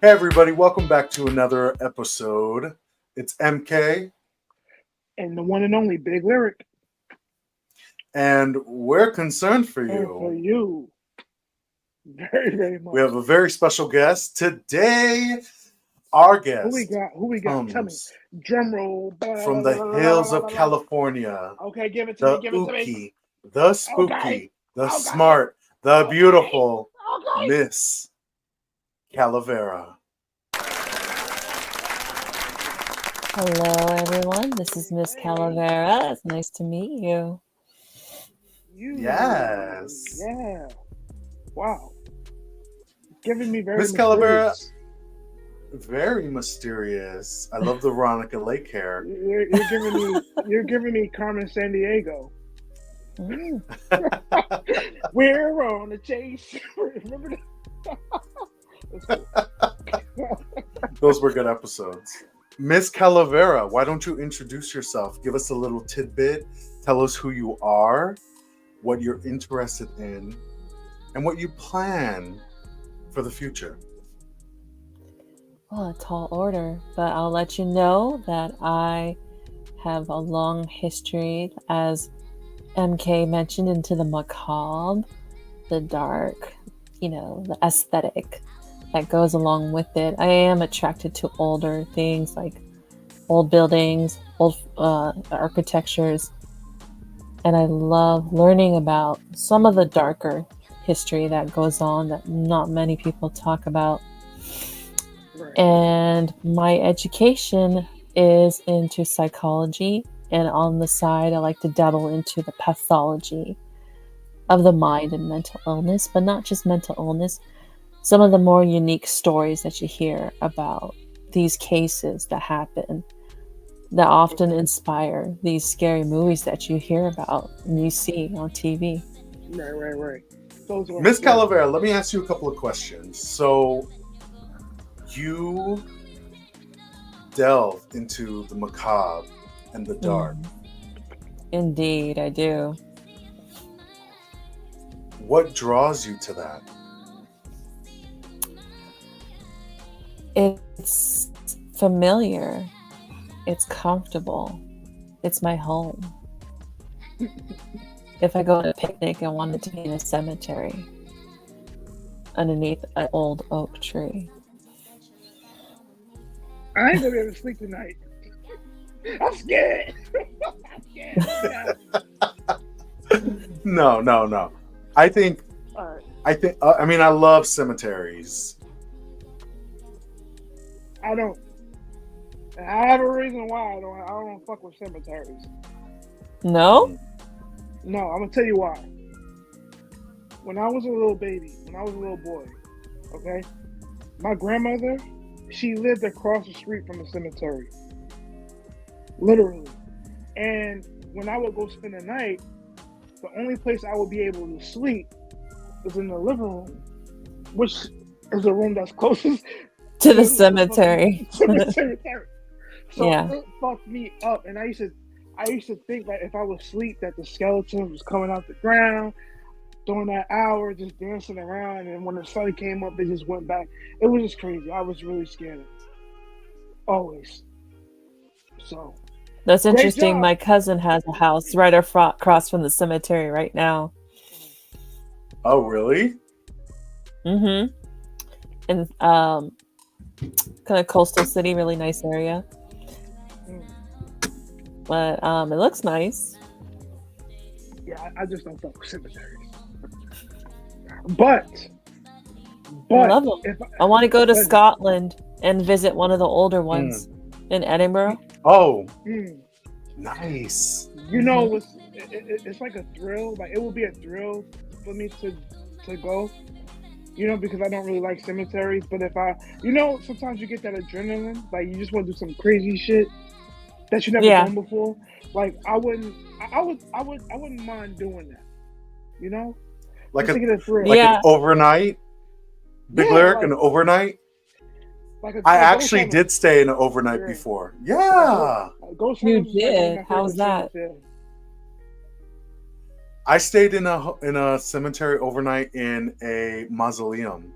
Hey everybody, welcome back to another episode. It's MK, And the one and only Big Lyric. and we're concerned for And for you. you, very, very We much. have a very special guest today. Our Who we guest got? Who we got? Tell me. comes Drum roll. from the hills of California, Okay, give it to me. the Give it to me. ookie, the Okay. spooky, the Okay. smart, the Okay. beautiful Okay. Miss Calavera. Hello, everyone. This is Miss Hey. Calavera. It's nice to meet you. Yes. Yeah. Wow. Giving me very Miss Calavera, mysterious. very mysterious. I love the Veronica Lake hair. You're giving me. You're giving me Carmen San Diego. Mm. We're on the chase. Remember that? That's cool. Those were good episodes. Miss Calavera, why don't you introduce yourself? Give us a little tidbit. Tell us who you are, what you're interested in, and what you plan for the future. Well, a tall order, but I'll let you know that I have a long history, as MK mentioned, into the macabre, the dark, the aesthetic that goes along with it. I am attracted to older things like old buildings, old architectures, and I love learning about some of the darker history that goes on that not many people talk about. Right. And my education is into psychology, and on the side, I like to dabble into the pathology of the mind and mental illness, but not just mental illness. Some of the more unique stories that you hear about these cases that happen that often inspire these scary movies that you hear about and you see on TV. Right. Those were Miss Calavera, let me ask you a couple of questions. So, you delve into the macabre and the dark. Indeed, I do. What draws you to that? It's familiar. It's comfortable. It's my home. If I go on a picnic, I want it to be in a cemetery underneath an old oak tree. I ain't gonna be able to sleep tonight. I'm scared. I'm scared. No. I think. All right. I love cemeteries. I don't. I have a reason why I don't fuck with cemeteries. No? No, I'm gonna tell you why. When I was a little baby, when I was a little boy, okay, my grandmother, she lived across the street from the cemetery, literally. And when I would go spend the night, the only place I would be able to sleep was in the living room, which is the room that's closest To the cemetery. to the cemetery. So Yeah. it fucked me up, and I used to think that if I was asleep, that the skeleton was coming out the ground during that hour, just dancing around, and when the sun came up, it just went back. It was just crazy. I was really scared, always. So That's great interesting. job. My cousin has a house right across from the cemetery right now. Oh, really? Mm-hmm. In kind of coastal city, really nice area. Mm. But it looks nice. Yeah, I just don't fuck with cemeteries. But I love them. if I want to go to but, Scotland and visit one of the older ones in Edinburgh. Oh, mm, nice. you know, it's like a thrill. Like it would be a thrill for me to go. Because I don't really like cemeteries. But if sometimes you get that adrenaline, like you just want to do some crazy shit that you never Yeah. done before. Like I wouldn't mind doing that. You know, Like just to get a thrill. an overnight. Big Yeah, Lyric, like, an overnight. like a I ghost actually hunter. did stay in an overnight Yeah. before. Yeah. Ghost You hunters is like one of did? my How's favorite that? things. Yeah. I stayed in a cemetery overnight in a mausoleum.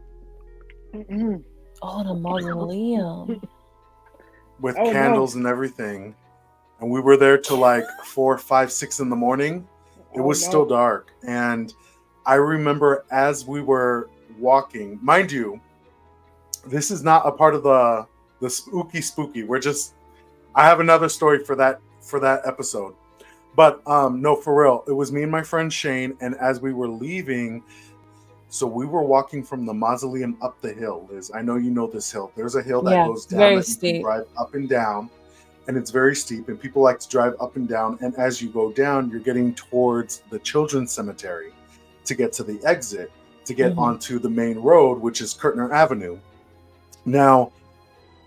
Mm-hmm. Oh, in a mausoleum. with Oh no. candles and everything. And we were there till like 4, 5, 6 in the morning. It Oh was still no. dark. And I remember as we were walking, mind you, this is not a part of the spooky. We're just I have another story for that episode. But no, for real, it was me and my friend Shane, and as we were leaving, so we were walking from the mausoleum up the hill. Liz, I know you know this hill. There's a hill that Yeah, goes down very that you can steep. drive up and down, and it's very steep. And people like to drive up and down. And as you go down, you're getting towards the children's cemetery to get to the exit to get Hmm. onto the main road, which is Kirtner Avenue. Now,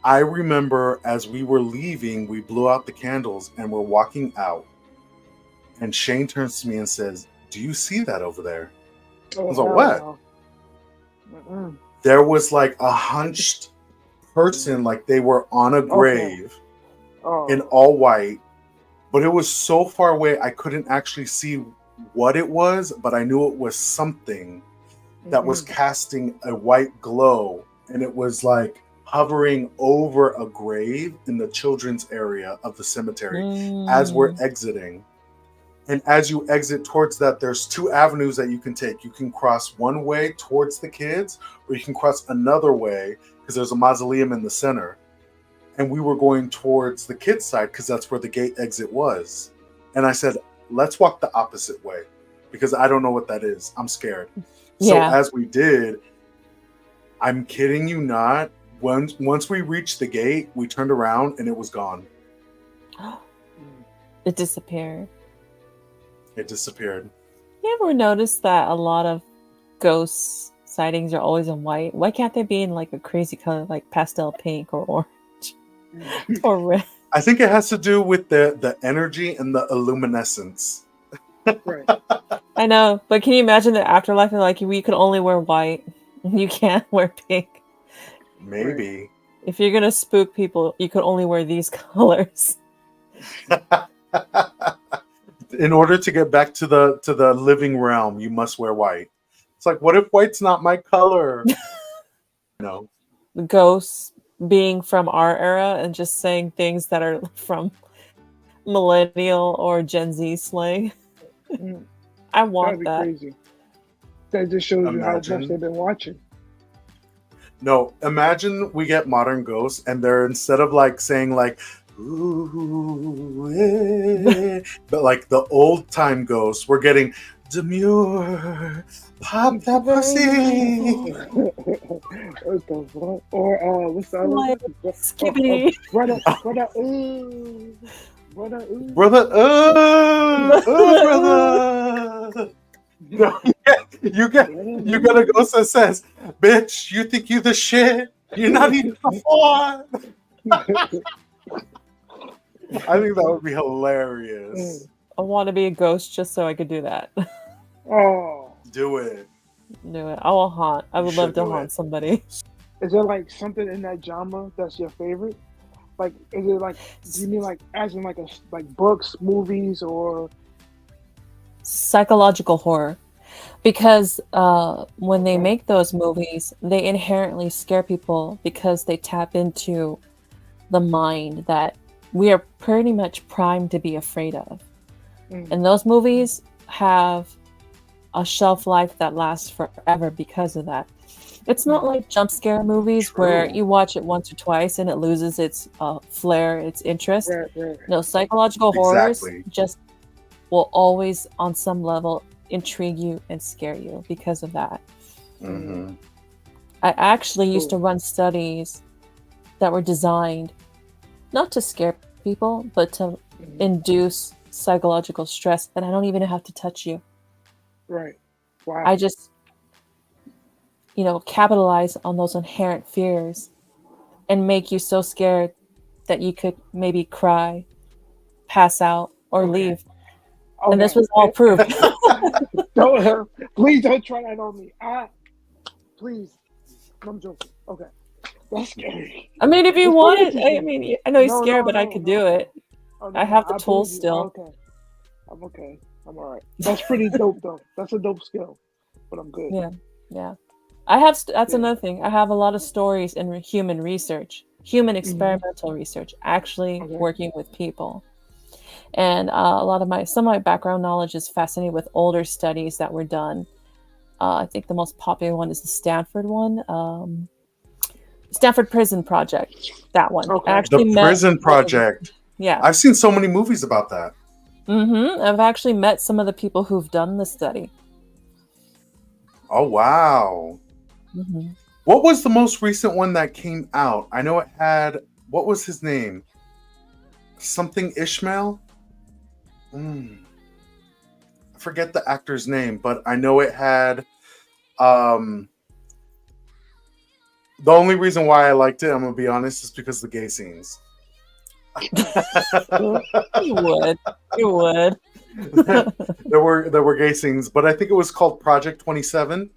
I remember as we were leaving, we blew out the candles and we're walking out. And Shane turns to me and says, "Do you see that over there?" I Oh was like, hell "What?" no. Mm-mm. There was like a hunched person, like they were on a Okay. grave in Oh. all white, but it was so far away I couldn't actually see what it was, but I knew it was something that was Mm-mm. casting a white glow, and it was like hovering over a grave in the children's area of the cemetery as we're Mm. exiting. And as you exit towards that, there's two avenues that you can take. You can cross one way towards the kids, or you can cross another way because there's a mausoleum in the center. And we were going towards the kids' side because that's where the gate exit was. And I said, let's walk the opposite way because I don't know what that is. I'm scared. So Yeah, as we did, I'm kidding you not. Once we reached the gate, we turned around and it was gone. it disappeared. It disappeared. You ever notice that a lot of ghost sightings are always in white? Why can't they be in like a crazy color, like pastel pink or orange or red? I think it has to do with the energy and the illuminescence. Right. I know, but can you imagine the afterlife? And like, we could only wear white. You can't wear pink. Right. Maybe. If you're gonna spook people, you could only wear these colors. In order to get back to the living realm, you must wear white. It's like, what if white's not my color? No. Ghosts being from our era and just saying things that are from millennial or Gen Z slang. Mm. I That'd want be that. crazy. That just shows you how much Imagine. they've been watching. No, imagine we get modern ghosts and they're instead of like saying like ooh, but like the old time ghosts, we're getting demure, pop that pussy. What the fuck? Or what's the other Like, one? skibbity. Brother, ooh, brother, ooh. Brother, brother. No, you get a ghost that says, "Bitch, you think you the shit? You're not even a fraud." I think that would be hilarious. I want to be a ghost just so I could do that. Oh, Do it. Do it. I will haunt. I You would love should to do haunt it. somebody. is there like something in that genre that's your favorite? Like, is it like? Do you mean like as in like books, movies, or Psychological horror. Because when they okay? make those movies, they inherently scare people because they tap into the mind that we are pretty much primed to be afraid of. Mm, And those movies have a shelf life that lasts forever because of that. It's not like jump scare movies where True. you watch it once or twice and it loses its flair, its interest. right. No, psychological horrors Exactly. just will always, on some level, intrigue you and scare you because of that. Mm-hmm. I actually used to Cool. run studies that were designed not to scare people, but to Mhm. induce psychological stress. And I don't even have to touch you. Right. Wow. I just, capitalize on those inherent fears and make you so scared that you could maybe cry, pass out, or Okay. leave. And this Okay. was all proof. Don't please don't try that on me. Please. I'm joking. Okay. That's scary. I mean, if you It's want pretty it, I interesting. mean, I know you're No, scared, no, but I no, could do no. it. Oh I no, have the I tools believe you. still. Okay. I'm okay. I'm all right. That's pretty dope though. That's a dope skill. But I'm good. Yeah. I have that's Yeah. another thing. I have a lot of stories in human research, human Hmm. experimental research, actually Okay. working with people. And a lot of some of my background knowledge is fascinated with older studies that were done. I think the most popular one is the Stanford one, Stanford Prison Project. That one. I Okay. The actually met Prison one of the, Project. yeah. I've seen so many movies about that. I've actually met some of the people who've done the study. Oh wow. Hmm. What was the most recent one that came out? I know it had, what was his name? Something Ishmael? Mm, I forget the actor's name, but I know it had um the only reason why I liked it, I'm gonna be honest, is because of the gay scenes. You would. You would. There were gay scenes, but I think it was called Project 27.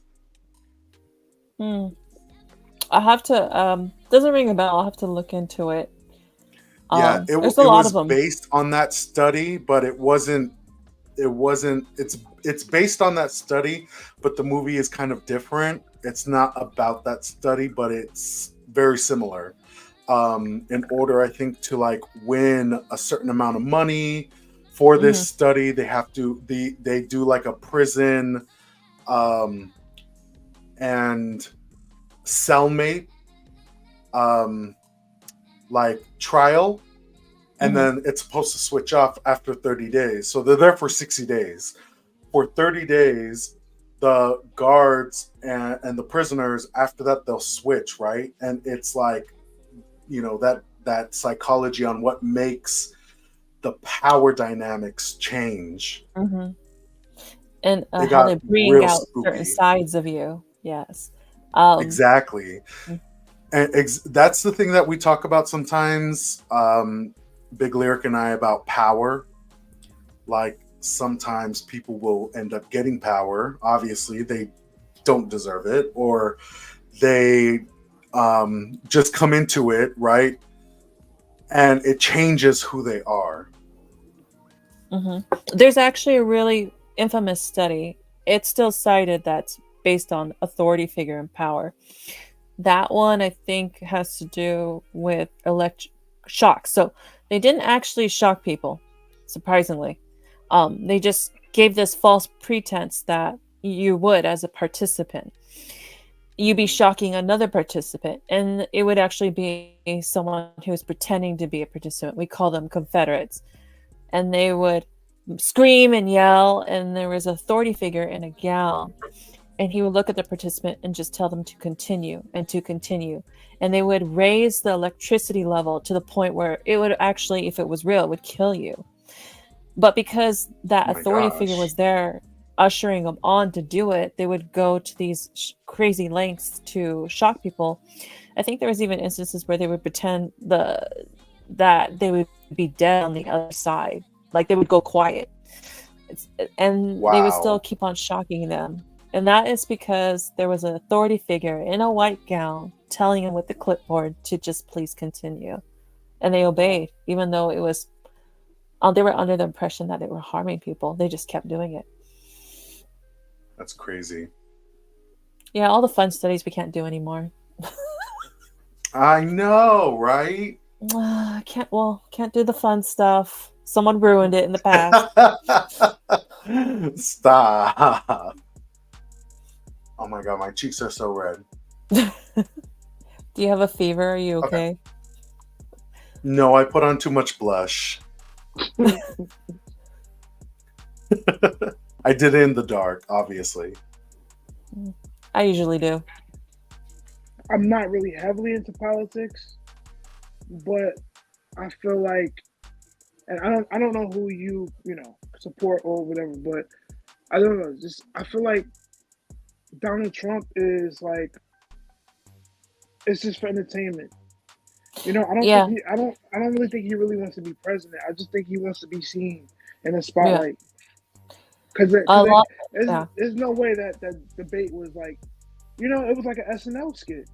Hmm. I have to. Doesn't ring a bell. I'll have to look into it. Yeah, There's a it lot of was them. based on that study, but it wasn't it's based on that study, but the movie is kind of different. It's not about that study, but it's very similar. In order, I think, to like win a certain amount of money for this Hmm. study, they do like a prison um and cellmate um like trial, and Hmm. then it's supposed to switch off after 30 days. So they're there for 60 days. For 30 days, the guards and the prisoners, after that, they'll switch, right? And it's like, that psychology on what makes the power dynamics change. Hmm. And It how they got bring real out certain spooky. sides of you. Yes. Um, Exactly. And that's the thing that we talk about sometimes, Big Lyric and I, about power. Like, sometimes people will end up getting power. Obviously, they don't deserve it, or they just come into it, right? And it changes who they are. hmm There's actually a really infamous study. It's still cited that's based on authority figure and power. That one, I think, has to do with electric shock. So they didn't actually shock people, surprisingly. They just gave this false pretense that you would, as a participant, you'd be shocking another participant, and it would actually be someone who was pretending to be a participant. We call them Confederates, and they would scream and yell, and there was an authority figure in a gown, and he would look at the participant and just tell them to continue and to continue, and they would raise the electricity level to the point where it would actually, if it was real, it would kill you. But because that Oh my authority figure gosh. was there ushering them on to do it, they would go to these crazy lengths to shock people. I think there was even instances where they would pretend that they would be dead on the other side, like they would go quiet. It's, and they would still Wow. keep on shocking them. And that is because there was an authority figure in a white gown telling them with the clipboard to just please continue. And they obeyed, even though it was, they were under the impression that they were harming people. They just kept doing it. That's crazy. Yeah, all the fun studies we can't do anymore. I know, right? Can't do the fun stuff. Someone ruined it in the past. Stop. Oh my god, my cheeks are so red. Do you have a fever? Are you Okay. okay? No, I put on too much blush. I did it in the dark, obviously. I usually do. I'm not really heavily into politics, but I feel like, and I don't know who you support or whatever, but I don't know. Just I feel like Donald Trump is like, it's just for entertainment. I don't think Yeah, I don't really think he really wants to be president. I just think he wants to be seen in the yeah. spotlight. Because A lot. there's Yeah, there's no way that that debate was like, it was like an SNL skit.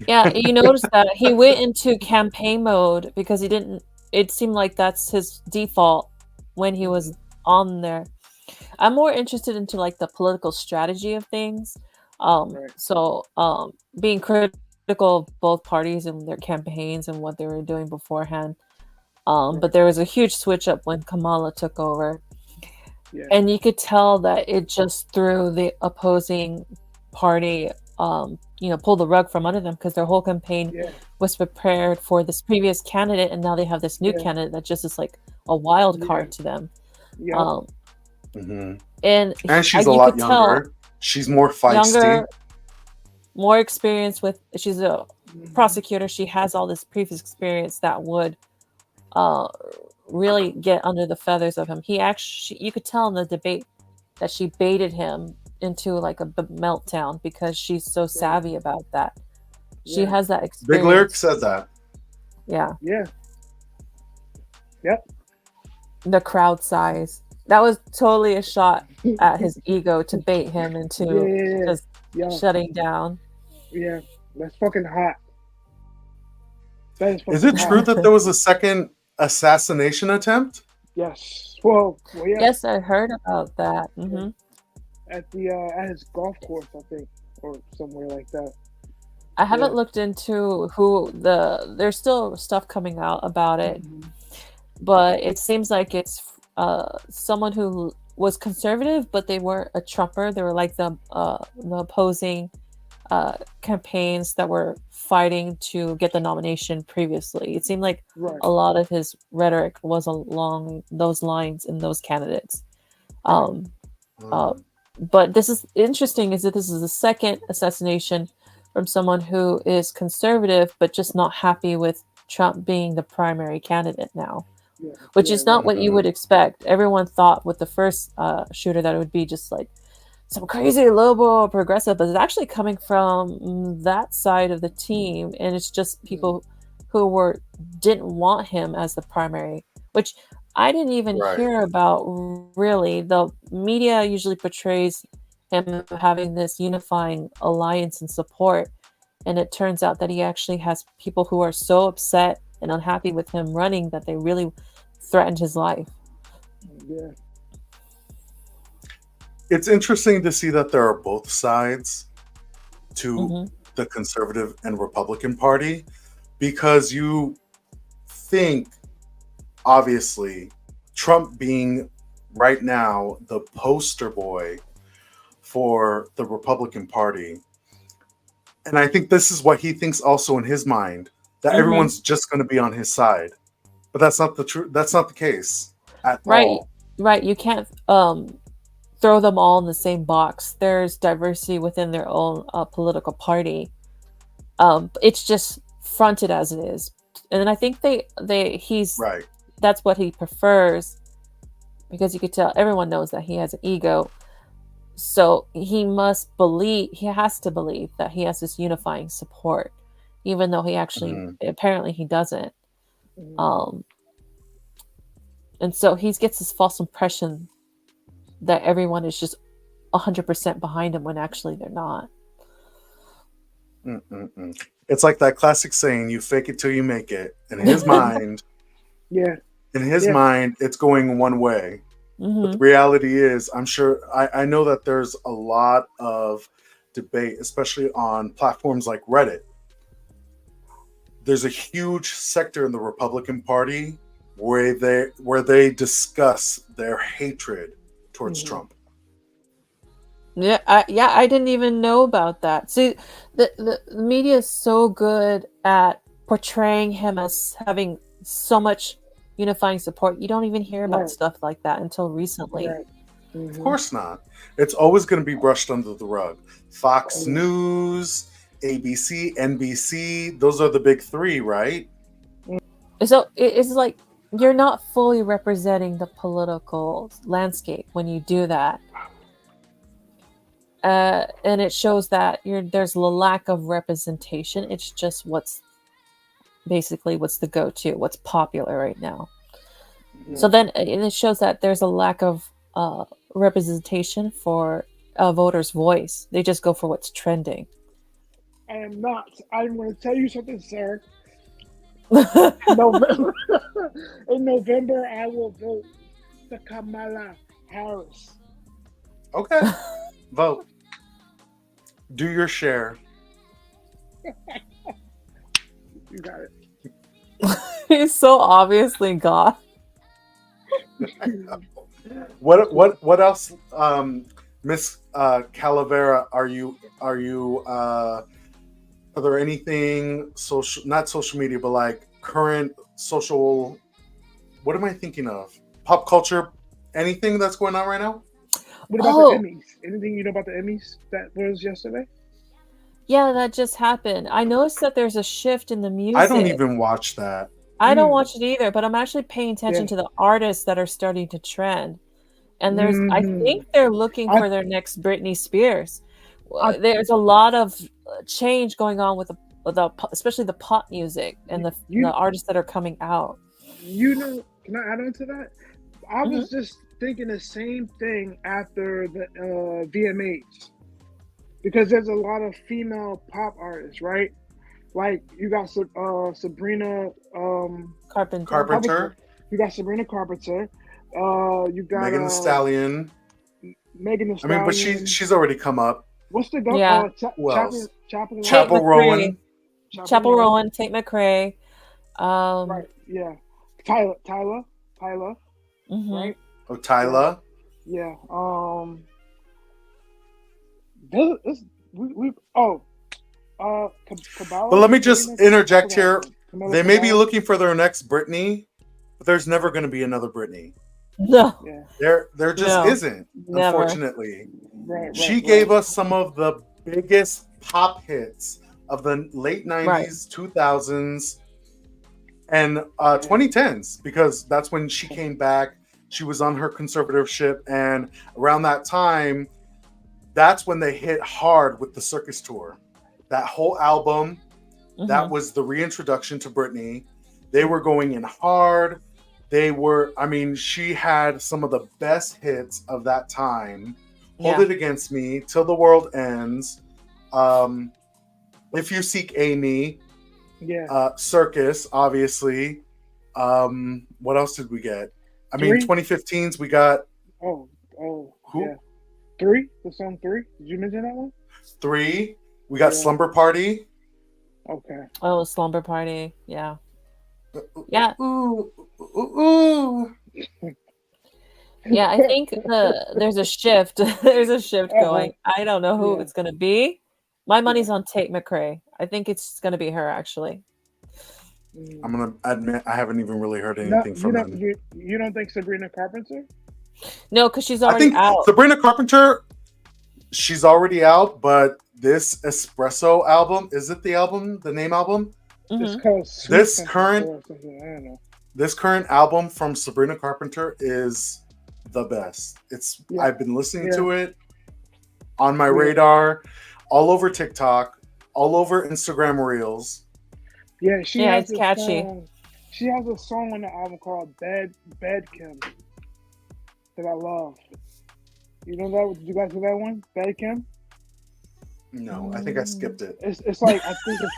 yeah. You notice that he went into campaign mode because he didn't. It seemed like that's his default when he Hmm. was on there. I'm more interested into like the political strategy of things. Right. So being critical of both parties and their campaigns and what they were doing beforehand. But Right. there was a huge switch up when Kamala took over. Yeah. And you could tell that it just threw the opposing party, pulled the rug from under them because their whole campaign Yeah. was prepared for this previous candidate, and now they have this new Yeah. candidate that just is like a wild Yeah. card to them. Yep. Um, Hmm. and And she's a you lot could tell younger. She's more feisty. younger, more experience with. She's a Hmm. prosecutor. She has all this previous experience that would uh, really get under the feathers of him. He actually, you could tell in the debate that she baited him into like a meltdown because she's so Right. savvy about that. She Yeah. has that Big Lyric experience. said that. Yeah, Yeah. Yep. the crowd size. That was totally a shot at his ego to bait him into Yeah. just Yeah. shutting down. Yeah. That's fucking hot. That is Is fucking it true hot. that there was a second assassination attempt? Yes. Well, yeah. Yes, I heard about that. Yeah. Hmm. At his golf course, I think, or somewhere like that. I Yeah. haven't looked into who there's still stuff coming out about it, Hmm. but it seems like it's someone who was conservative, but they weren't a Trumper. They were like the opposing campaigns that were fighting to get the nomination previously. It seemed like Right. a lot of his rhetoric was along those lines in those candidates. Right. Um, uh, Hmm. but this is interesting is that this is the second assassination from someone who is conservative, but just not happy with Trump being the primary candidate now, Yeah. which Yeah. is not Right. what you Hmm. would expect. Everyone thought with the first shooter that it would be just like some crazy liberal progressive, but it's actually coming from that side of the team, and it's just Mhm. people who didn't want him as the primary, which I didn't even Right. hear about. Really, the media usually portrays him having this unifying alliance and support, and it turns out that he actually has people who are so upset and unhappy with him running that they really threatened his life. Yeah. It's interesting to see that there are both sides to Hmm. the conservative and Republican Party because you think, obviously, Trump being right now the poster boy for the Republican Party. And I think this is what he thinks also in his mind that Hmm. everyone's just going to be on his side. But that's not the truth. That's not the case at Right, all. right. You can't throw them all in the same box. There's diversity within their own political party. It's just fronted as it is, and I think he's Right. that's what he prefers because you could tell everyone knows that he has an ego. So he has to believe that he has this unifying support, even though he actually Mhm. apparently he doesn't. Mhm. Um, and so he gets this false impression that everyone is just 100% behind him when actually they're not. Mm-mm-mm. It's like that classic saying, "You fake it till you make it." Yeah. In his Yeah. mind, it's going one way. But the Hmm. reality is, I know that there's a lot of debate, especially on platforms like Reddit. There's a huge sector in the Republican Party where they discuss their hatred towards Mhm. Trump. Yeah, I didn't even know about that. See, the media is so good at portraying him as having so much unifying support. You don't even hear about Right. stuff like that until recently. Right. Of Hmm. course not. It's always going to be brushed under the rug. Fox Yeah. News, ABC, NBC, those are the big three, right? So it's like you're not fully representing the political landscape when you do that. And it shows that there's a lack of representation. It's just what's the go-to, what's popular right now. So Mhm. Yeah. then it shows that there's a lack of representation for a voter's voice. They just go for what's trending. I am not. I'm going to tell you something, sir. Hmm. November. In November, I will vote for Kamala Harris. Okay, vote. Do your share. You got it. He's so obviously God. What else, Miss Calavera? Are there anything social, not social media, but like current social? What am I thinking of? Pop culture? Anything that's going on right now? What about the Oh, Emmys? Anything you know about the Emmys that was yesterday? yeah, that just happened. I noticed that there's a shift in the I don't music. even watch that. I don't Mm, watch it either, but I'm actually paying yeah. attention to the artists that are starting to trend. And I Hmm. think they're looking I, for their next Britney Spears. I, There's a lot of change going on with especially the pop music and the you, artists that are coming out. you know. Can I add on to that? I Hmm. was just thinking the same thing after the VMAs because there's a lot of female pop artists, right? Like you got Sabrina Carpenter. Carpenter. Carpenter, You got Sabrina Carpenter. You got Megan the Stallion. Megan Thee I mean, but Stallion. she's already come up. What's the go? Yeah. Who else? Chapel Tate Chapel Roan. McCrae. Rowan. Chapel Chapel Roan. Rowan, Tate McCrae. Right. Um, Yeah. Tyler. mhm. Right. Yeah. Otyla. Yeah. We But Kabbalah, let me just Sabrina. I interject forgot her here. name. Camilla They may be Cabello. looking for their next Britney, but there's never going to be another Britney. No, Yeah. There just no, isn't, never. unfortunately. Right. She gave us some of the biggest pop hits of the late Right. 90s, 2000s, and Yeah. 2010s, because that's when she came back. She was on her conservatorship, and around that time, that's when they hit hard with the circus tour. That whole album, that Hmm. was the reintroduction to Britney. They were going in hard. I mean, she had some of the best hits of that time. Hold Yeah. It Against Me, Till the World Ends, um, If You Seek Amy, Yeah. Circus, obviously. What else did we get? I mean, 3. 2015s, we got Oh. who? Yeah. 3. The song 3. Did you mention that one? 3. We got Yeah. Slumber Party. Okay. Oh, Slumber Party. Yeah. Yeah. Ooh, ooh, ooh. Yeah, I think there's a shift. There's a shift Uh-oh. going. I don't know who Yeah. it's gonna be. My Yeah. money's on Tate McCrae. I think it's gonna be her actually. I'm Mm. gonna admit I haven't even really heard No, anything from them. you don't think Sabrina Carpenter? No, because she's I already think out. Sabrina Carpenter, she's already out, but this Espresso album, is it the name album? It's Hmm. called Sweet This something current or something. I don't know. this current album from Sabrina Carpenter is the best. Yeah. I've been listening Yeah. to it on my Yeah. radar, all over TikTok, all over Instagram Reels. Yeah. She Yeah, has it's a catchy. song. She has a song on the album called Bad Kim that I love. You know that? Did you guys know that one? Bad Kim? No, I think I skipped it. It's like I think it's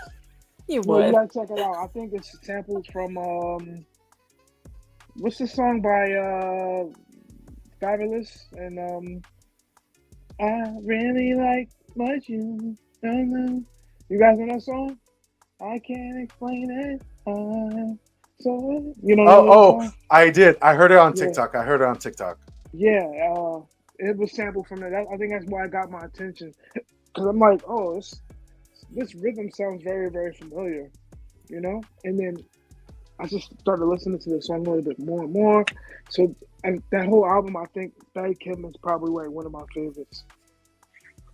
You no, you would. gotta check it out. I think it's sampled from what's the song by Fabulous and I really like what you know. You guys know that song? I can't explain it. So you don't know that Oh, song? I did. I heard it on Yeah, TikTok. I heard it on TikTok. yeah. It was sampled from that. I think that's why it got my attention because I'm like, oh, this rhythm sounds very, very familiar, you know. And then I just started listening to the song a little bit more and more. So and that whole album, I think Bad Kim is probably like one of my favorites.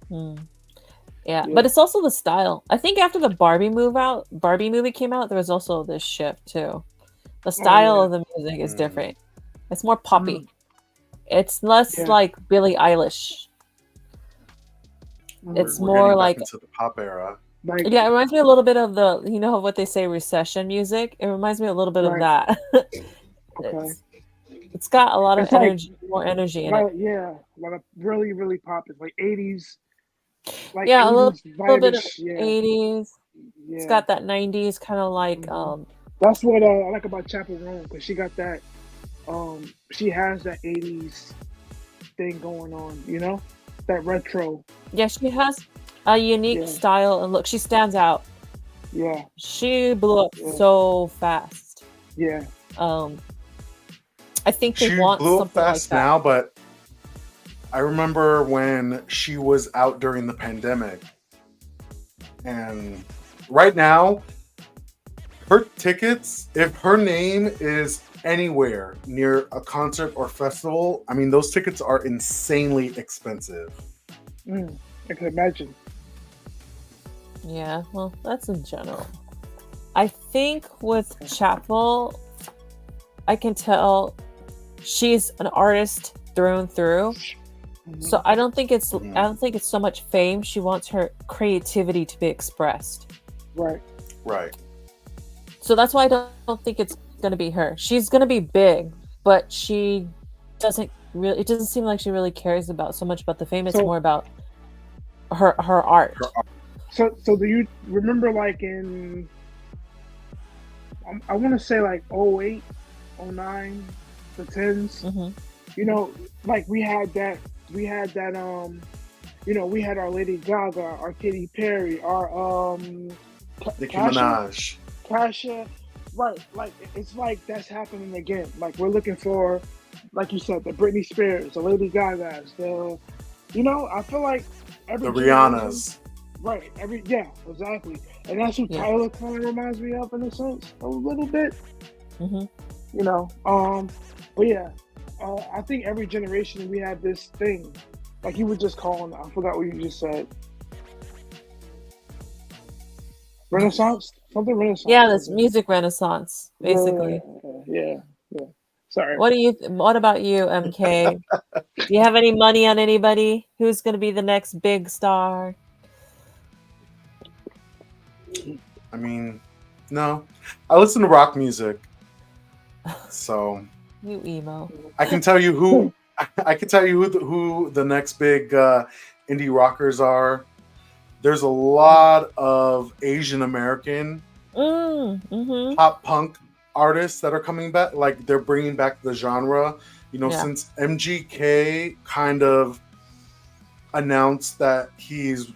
Hmm. Yeah, Yeah. but it's also the style. I think after the Barbie movie came out, there was also this shift too. The Oh style yeah. of the music is Mm. different. It's more poppy. Mm, It's less yeah. like Billie Eilish. Mm. It's We're more getting back like, into the pop era. Like yeah, it reminds me a little bit of what they say, recession music. It reminds me a little bit of right. that. Okay. It's got a lot of It's like more energy in it. yeah, like a really, really popular, like 80s, like Yeah, a 80s little bit of vibish. Yeah, 80s. It's yeah. got that 90s kind of like Hmm. That's what I like about Chapel Roan because she got that. She has that 80s thing going on, you know, that retro. yeah, she has a unique Yeah, style and look. She stands out. yeah, She blew up yeah, so fast. yeah. Um, I think they She want blew up something like fast that. now, but I remember when she was out during the pandemic, and right now, her tickets, if her name is anywhere near a concert or festival, I mean, those tickets are insanely expensive. Mm, I can imagine. Yeah, well, that's in general. I think with Chapel, I can tell she's an artist through and through. Hmm. So I don't think it's I Mhm. don't think it's so much fame. She wants her creativity to be expressed. Right. Right. So that's why I don't think it's gonna be her. She's gonna be big, but she doesn't really. It doesn't seem like she really cares about so much about the fame. It's So, more about her art. so do you remember like in I want to say like 08, 09, the tens? Hmm. You know, like we had that we had our Lady Gaga, our Katy Perry, our Nicki Kasha, Minaj. Kasha, right? Like it's like that's happening again. Like we're looking for, like you said, the Britney Spears, the Lady Gagas, I feel like every The generation, Rihannas. right? Yeah, exactly. And that's who Yeah. Tyler kind of reminds me of in a sense, a little bit, Hmm. you know. But yeah, I think every generation we have this thing, like you were just calling. I forgot what you just said. Renaissance, something Yeah, Renaissance, this something. music renaissance, Yeah, basically. yeah, yeah. Sorry. What about you, MK? Do you have any money on anybody? Who's going to be the next big star? I mean, no. I listen to rock music, so You emo. I can tell you who. I can tell you who the next big indie rockers are. There's a lot of Asian American Mm-hmm. pop punk artists that are coming back. Like they're bringing back the genre. Yeah. Since MGK kind of announced that he's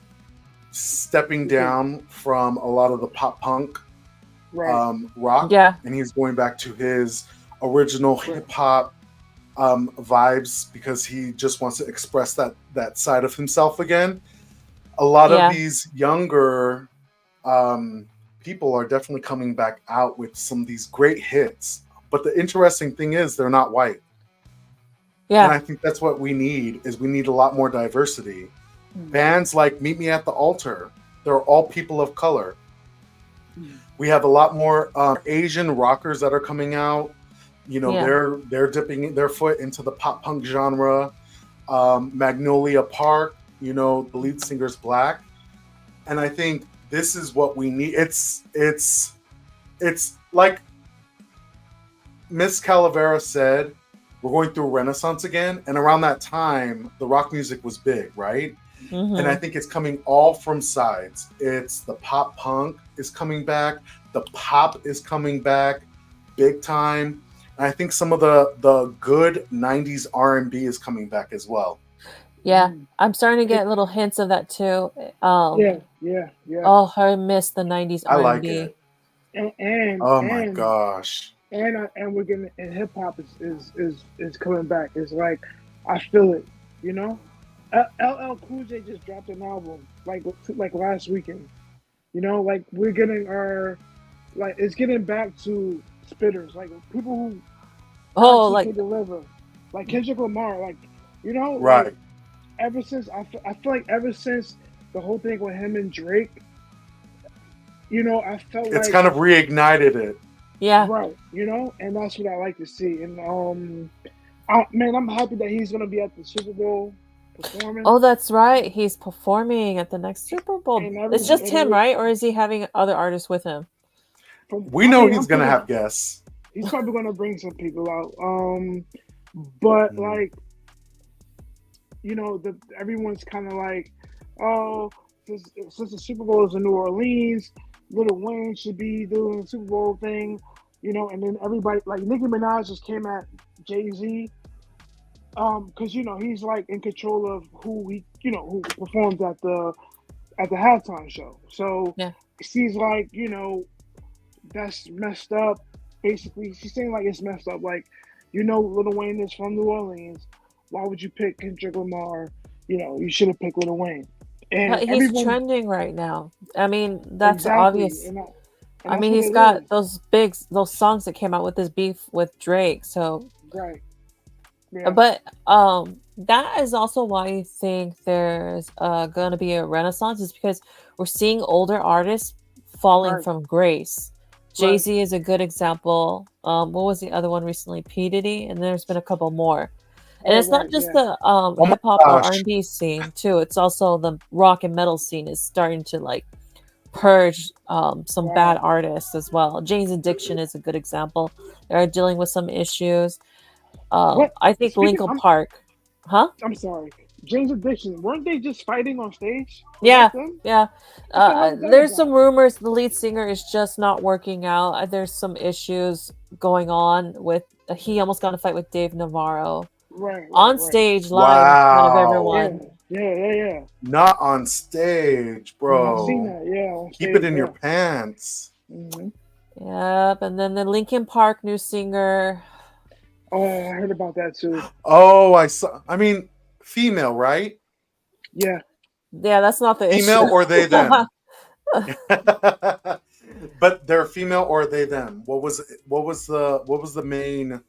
stepping down from a lot of the pop punk Right, rock, Yeah. and he's going back to his original right, hip hop vibes because he just wants to express that side of himself again. A lot of Yeah. these younger um, people are definitely coming back out with some of these great hits. But the interesting thing is they're not white. And Yeah. I think that's what we need is we need a lot more diversity. mm, Bands like Meet Me at the Altar, they're all people of color. mm, We have a lot more Asian rockers that are coming out. Yeah. They're dipping their foot into the pop punk genre. Magnolia Park, the lead singer's black, and I think this is what we need. It's like Miss Calavera said, we're going through a renaissance again, and around that time, the rock music was big, right? And I Mm-hmm. think it's coming all from sides. It's the pop punk is coming back, the pop is coming back, big time. And I think some of the good '90s R&B is coming back as well. Yeah. mm. I'm starting to It, get little hints of that too. yeah, yeah, yeah. Oh, I miss the 90s I like R&B. it. And and Oh my and gosh. and we're getting and hip hop is coming back. It's like I feel it, you know. LL Cool J just dropped an album like last weekend. Like we're getting our like it's getting back to spitters, like people who Oh, actually like can deliver, like Kendrick Lamar, like Right. ever since I feel like ever since the whole thing with him and Drake, I felt It's like kind of reignited it. yeah. right, and that's what I like to see. And man, I'm happy that he's gonna be at the Super Bowl performing, Oh, that's right. He's performing at the next Super Bowl. and It's just and him, right? Or is he having other artists with him? We I know mean, he's I'm gonna thinking have guests. he's probably gonna bring some people out. But Mhm. like everyone's kind of like, oh, since the Super Bowl is in New Orleans, Lil Wayne should be doing the Super Bowl thing, and then everybody like Nicki Minaj just came at Jay-Z, because he's like in control of who who performs at at the halftime show. So Yeah. she's like, that's messed up. Basically, she's saying like it's messed up. Like, Lil Wayne is from New Orleans. Why would you pick Kendrick Lamar? You should have picked Lil Wayne. And But he's everyone trending right now. I mean, that's exactly, obvious. and I that's mean, what he's it got is. those songs that came out with his beef with Drake. So, Right. Yeah. but that is also why I think there's going to be a renaissance, is because we're seeing older artists falling Right. from grace. Right. Jay-Z is a good example. What was the other one recently? P. Diddy, and there's been a couple more. And Oh, it's not right. just Yeah. the Oh my hip hop or gosh. R&B scene too. It's also the rock and metal scene is starting to like purge some bad Wow. artists as well. Jane's Addiction is a good example. They're dealing with some issues. What? I think Speaking, Linkin Park, huh? I'm sorry. James Addiction. Weren't they just fighting on stage? Was that Yeah, them? yeah. What the hell was that There's some about? rumors the lead singer is just not working out. There's some issues going on with. He almost got in a fight with Dave Navarro Right. Right. on Right. stage live in front of Wow. Yeah. everyone. Yeah. Yeah. Yeah. Not on stage, I seen bro. that. Yeah. On Keep it stage. in your Yeah. pants. hmm Yep, and then the Linkin Park new singer. Oh, I heard about that too. Oh, I saw. I mean, female, right? Yeah. Yeah, that's not the issue. Female or they them? But they're female or they them. What was the main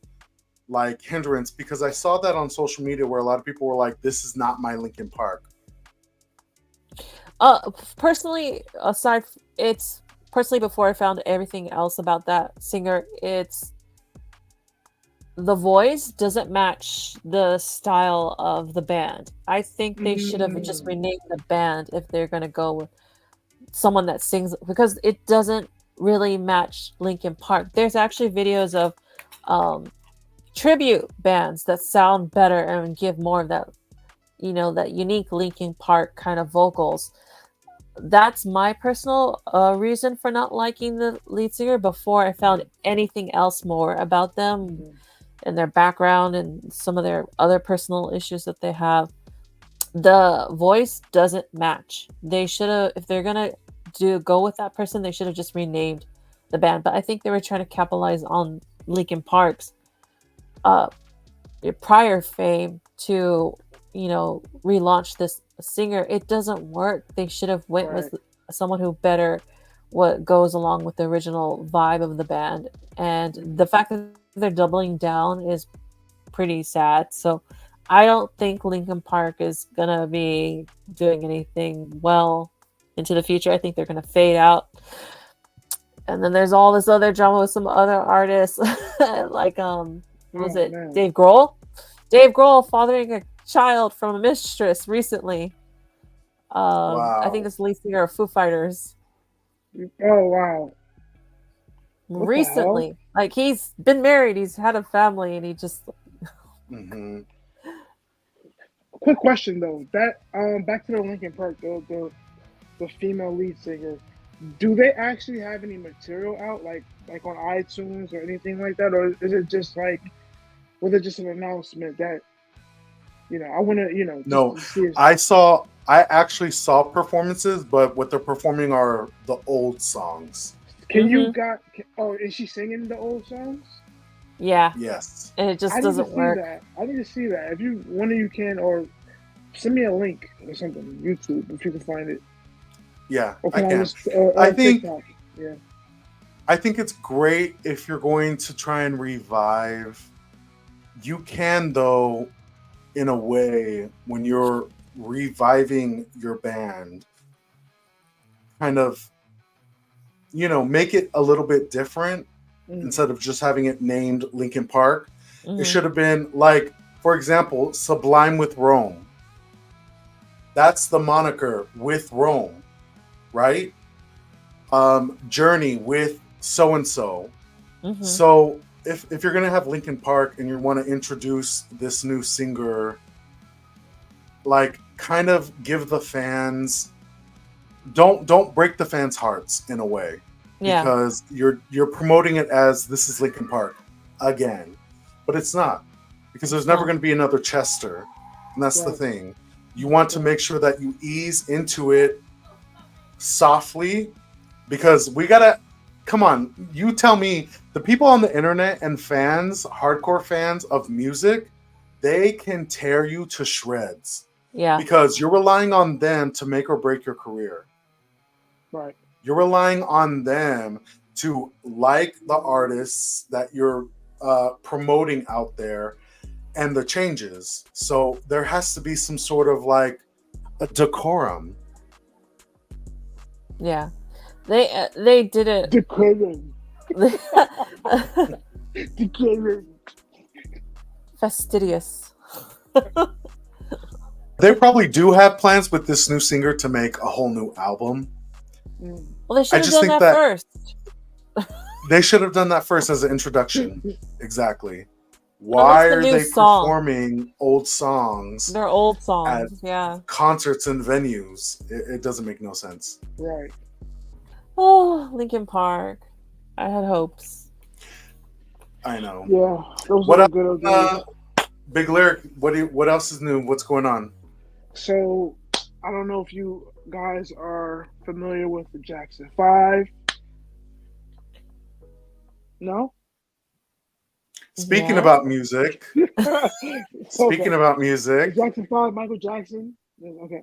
like hindrance? Because I saw that on social media where a lot of people were like, "This is not my Linkin Park." Personally, it's personally before I found everything else about that singer, it's the voice doesn't match the style of the band. I think they should have just Mm, renamed the band if they're going to go with someone that sings, because it doesn't really match Linkin Park. There's actually videos of um, tribute bands that sound better and give more of that, that unique Linkin Park kind of vocals. That's my personal reason for not liking the lead singer before I found anything else more about them okay. and their background and some of their other personal issues that they have. The voice doesn't match. They should have, if they're gonna go with that person, they should have just renamed the band. But I think they were trying to capitalize on Linkin Park's uh, prior fame to, relaunch this singer. It doesn't work. They should have went Right. with someone who better what goes along with the original vibe of the band. And the fact that they're doubling down is pretty sad. So I don't think Linkin Park is gonna be doing anything well into the future. I think they're gonna fade out. And then there's all this other drama with some other artists, like what was Oh it, man. Dave Grohl? Dave Grohl fathering a child from a mistress recently. I think Wow. it's the lead singer of Foo Fighters. Oh wow. What the hell? Recently, like he's been married, he's had a family, and he just hmm Quick question though. That back to the Linkin Park, the female lead singer. Do they actually have any material out, like on iTunes or anything like that, or is it just like was it just an announcement that I want to just No, to see if I actually saw performances, but what they're performing are the old songs. can you mm-hmm. got oh is she singing the old songs? Yeah, Yes. and it just I need to doesn't see work. that. I need to see that. If you one of you can or send me a link or something YouTube if you can find it, Yeah, or I can I can. just I or think TikTok? Yeah. I think it's great if you're going to try and revive. You can though, in a way, when you're reviving your band, kind of, make it a little bit different Mm. instead of just having it named Linkin Park. It Hmm. should have been like, for example, Sublime with Rome. That's the moniker with Rome, right? Journey with so and so. Hmm. So if you're gonna have Linkin Park and you want to introduce this new singer, like kind of give the fans, don't break the fans' hearts in a way, Yeah, because you're promoting it as this is Linkin Park again, but it's not, because there's it's never not. going to be another Chester, and that's the Right. thing. You want to Right. make sure that you ease into it softly, because we gotta. Come on, you tell me. The people on the internet and fans, hardcore fans of music, they can tear you to shreds Yeah. because you're relying on them to make or break your career. Right. You're relying on them to like the artists that you're promoting out there and the changes. So there has to be some sort of like a decorum. Yeah. They did it. Declaring. Declaring. Fastidious. They probably do have plans with this new singer to make a whole new album. Mm. Well, they should have just done think that that- first. They should have done that first as an introduction. Exactly. Well, Why that's the are new they song. performing old songs, They're old songs. Yeah. concerts and venues? It doesn't make no sense. Right. Oh, Linkin Park. I had hopes. I know. Yeah. Those What are up, good old days. Big Lyric, what else is new? What's going on? So I don't know if you guys are familiar with the Jackson 5. No? Speaking Yeah. about music, speaking Okay. about The music, Jackson 5, Michael Jackson. Yeah, okay.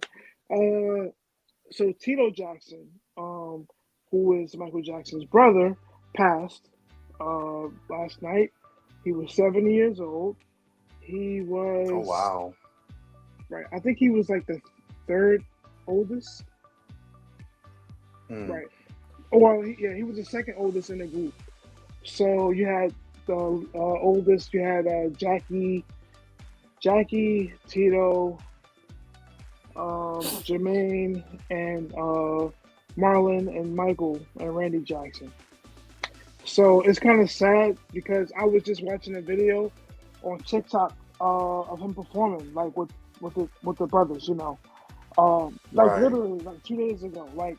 So Tito Jackson, who is Michael Jackson's brother, passed last night. He was 70 years old. He was oh wow. right. I think he was like the third oldest. Hmm. Right. Well, he was the second oldest in the group. So you had the oldest. You had Jackie, Tito, Jermaine, and Marlon, and Michael, and Randy Jackson. So it's kind of sad because I was just watching a video on TikTok of him performing, like with the brothers, you know, like Right. literally like 2 days ago, like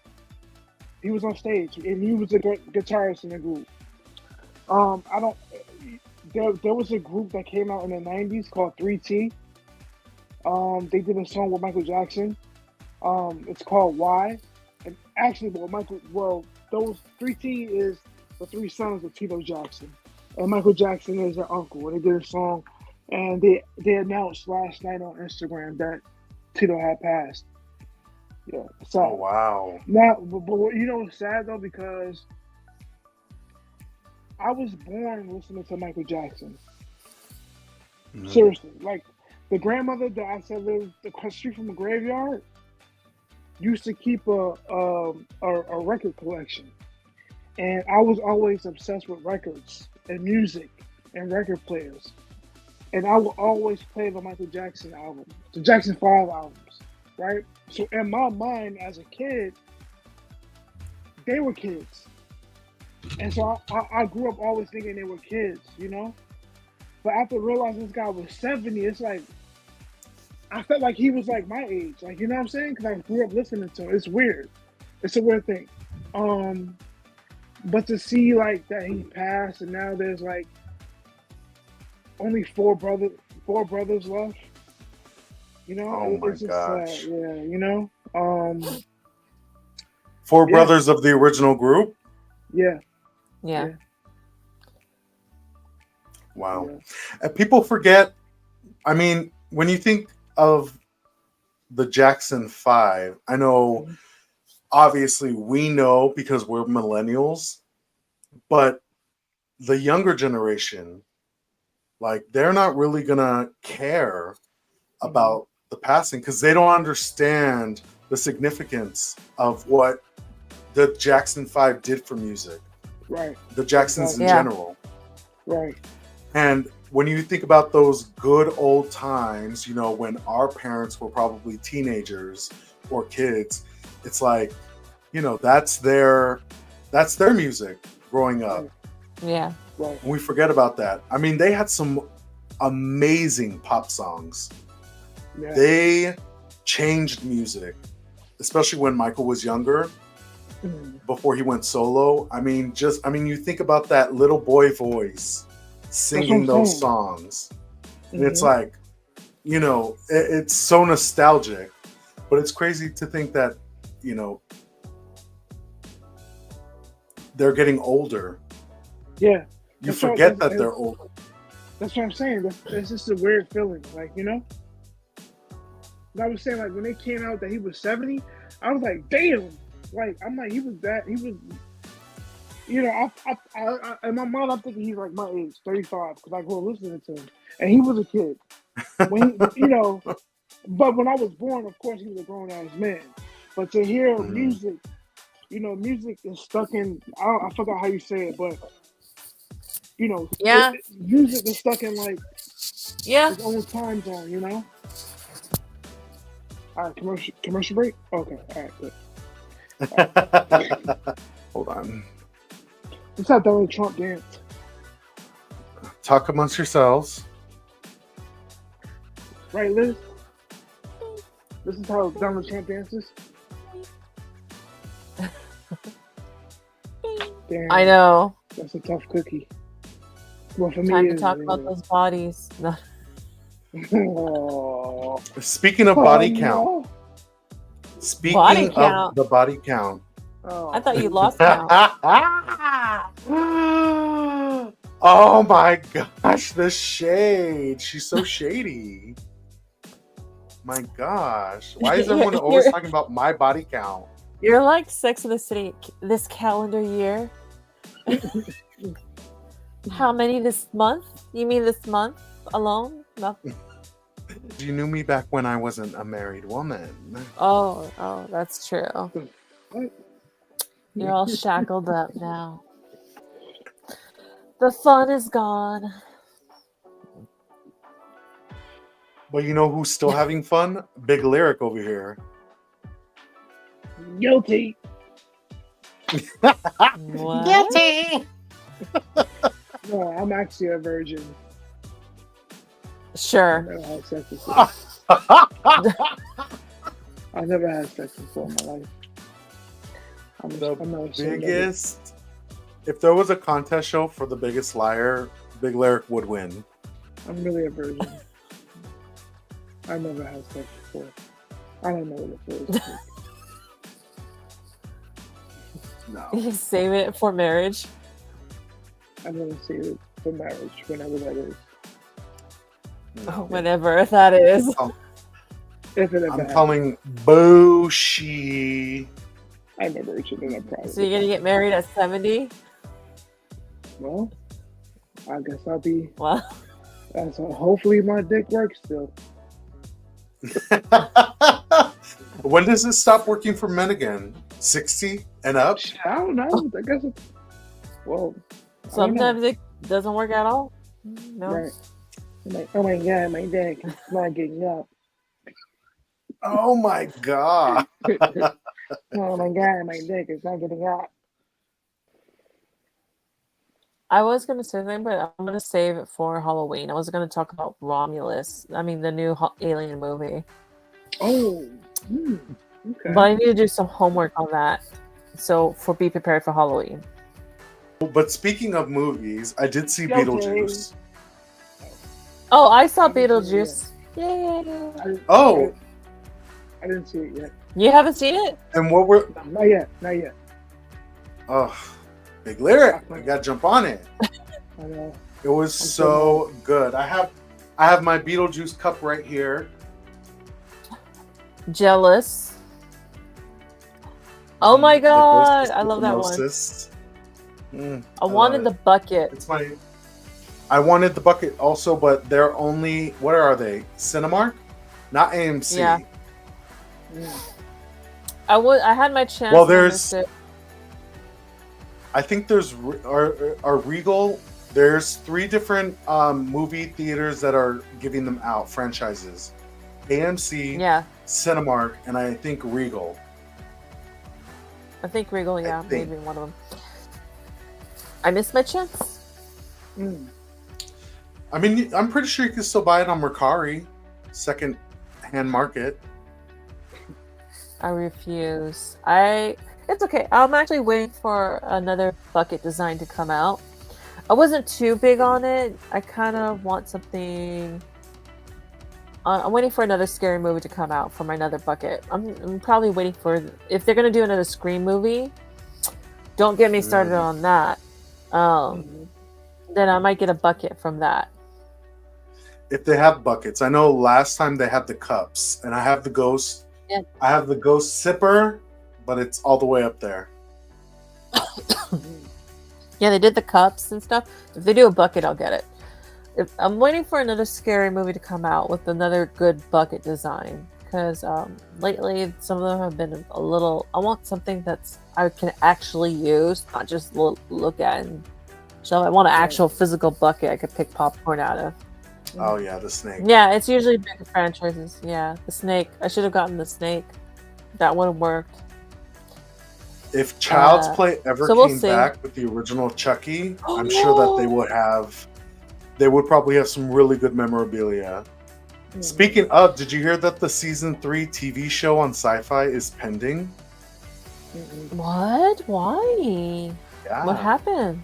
he was on stage and he was a guitarist in the group. I don't. There was a group that came out in the '90s called 3T. They did a song with Michael Jackson. It's called Why. And actually, those 3T is the three sons of Tito Jackson, and Michael Jackson is their uncle. And they did a song, and they announced last night on Instagram that Tito had passed. Yeah, so Oh wow. now, but you know, it's sad though because I was born listening to Michael Jackson. Mhm. Seriously, like the grandmother that I said lived across the street from a graveyard used to keep a record collection, and I was always obsessed with records and music and record players, and I would always play the Michael Jackson album, the Jackson 5 albums, right? So in my mind as a kid, they were kids, and so I grew up always thinking they were kids, you know. But after realizing this guy was 70, it's like I felt like he was like my age, like, you know what I'm saying? Because I grew up listening to him. It's weird. It's a weird thing. But to see like that he passed, and now there's like only four brothers left. You know, Oh my it's just gosh. sad. Yeah, you know. Four Yeah. brothers of the original group. Yeah, Yeah. Wow. yeah. And people forget. I mean, when you think of the Jackson 5, I know Mhm. obviously we know because we're millennials, but the younger generation, like, they're not really gonna care about the passing because they don't understand the significance of what the Jackson 5 did for music, Right, the Jacksons in Yeah. general. right. And when you think about those good old times, you know, when our parents were probably teenagers or kids, it's like, you know, that's their music growing up. Right. Yeah. Right. And we forget about that. I mean, they had some amazing pop songs. Yeah. They changed music, especially when Michael was younger, Mhm. before he went solo. I mean, you think about that little boy voice singing I'm those saying. songs. And it's Mhm. like, you know, it's so nostalgic, but it's crazy to think that, you know, they're getting older. Yeah, You That's all- forget that's- that they're old. that's what I'm saying. It's just a weird feeling, like, you know. And I was saying, like, when they came out that he was 70, I was like, damn. Like, I'm like, he was, you know, in my mind, I'm thinking he's like my age, 35, because I grew up listening to him, and he was a kid. When he, you know, but when I was born, of course, he was a grown ass man. But to hear music, you know, music is stuck in. I forgot how you say it, but you know, Yeah. music is stuck in like Yeah. its own time zone. You know. All right, commercial break. Okay, all right, good. Hold on. Let's have Donald Trump dance. Talk amongst yourselves. Right, Liz? This is how Donald Trump dances. Damn, I know. that's a tough cookie. Well, for me, Time it to is, talk about those bodies. No. Oh, Speaking of body no. count. Speaking Body of count. the body count. Oh. I thought you lost count. Oh my gosh, the shade. She's so shady. My gosh. Why is everyone always You're- talking about my body count? You're like Sex in the City this calendar year. How many this month? You mean this month alone? No. You knew me back when I wasn't a married woman. Oh, that's true. What? You're all shackled up now. The fun is gone. But you know who's still having fun? Big Lyric over here. Guilty. What? Guilty! No, I'm actually a virgin. I Sure. never had sex before. I never had sex before in my life. I'm not ashamed of it. Biggest. If there was a contest show for the biggest liar, Big Lyric would win. I'm really a virgin. I never had sex before. I don't know what it feels. No. You save it for marriage. I'm gonna save it for marriage, whenever that is. Whenever that is. If it ever I'm happens. calling Booshi. I'm a virgin and I'm proud of So you're it. gonna get married at 70? Well, I guess I'll be. Well, So hopefully my dick works still. When does it stop working for men again? 60 and up? I don't know. I guess it's. Well, I don't know. sometimes it doesn't work at all. No. Right. I'm like, oh my god, my dick is not getting up. Oh my god. Oh my god, my dick is not getting up. I was gonna say something, but I'm gonna save it for Halloween. I was gonna talk about Romulus. I mean, the new Alien movie. Oh, okay. But I need to do some homework on that. So be prepared for Halloween. But speaking of movies, I did see Okay. Beetlejuice. Oh, I saw I haven't seen it Beetlejuice. Yay! Oh, I didn't see it yet. You haven't seen it? and what were Not yet. Not yet. oh Big Lyric. I gotta jump on it. I know. It was so good. I have my Beetlejuice cup right here. Jealous. Oh my The god! Ghostbusters I love that one. Hypnosis. I wanted the bucket. It's my. I wanted the bucket also, but they're only. What are they? Cinemark, not AMC. Yeah. I had my chance. Well, and I there's- missed it. I think there's our Regal. There's 3 different movie theaters that are giving them out franchises: AMC, Yeah, Cinemark, and I think Regal. I think Regal. Yeah, think. maybe one of them. I missed my chance. I mean, I'm pretty sure you can still buy it on Mercari, second-hand market. I refuse. It's okay. I'm actually waiting for another bucket design to come out. I wasn't too big on it. I kind of want something. I'm waiting for another scary movie to come out for my another bucket. I'm probably waiting for if they're gonna do another Scream movie. Don't get me started on that. Mhm. Then I might get a bucket from that. If they have buckets, I know last time they had the cups, and I have the ghost. Yeah. I have the ghost sipper, but it's all the way up there. Yeah, they did the cups and stuff. If they do a bucket, I'll get it. I'm waiting for another scary movie to come out with another good bucket design, because lately some of them have been a little. I want something that's I can actually use, not just look at. And so I want an actual physical bucket I could pick popcorn out of. Oh yeah, the snake. Yeah, it's usually big franchises. Yeah, the snake. I should have gotten the snake. That would have worked. If Child's Play ever so we'll came see. back with the original Chucky, I'm sure that they would have. They would probably have some really good memorabilia. Speaking of, did you hear that the season 3 TV show on Sci-Fi is pending? What? Why? Yeah. What happened?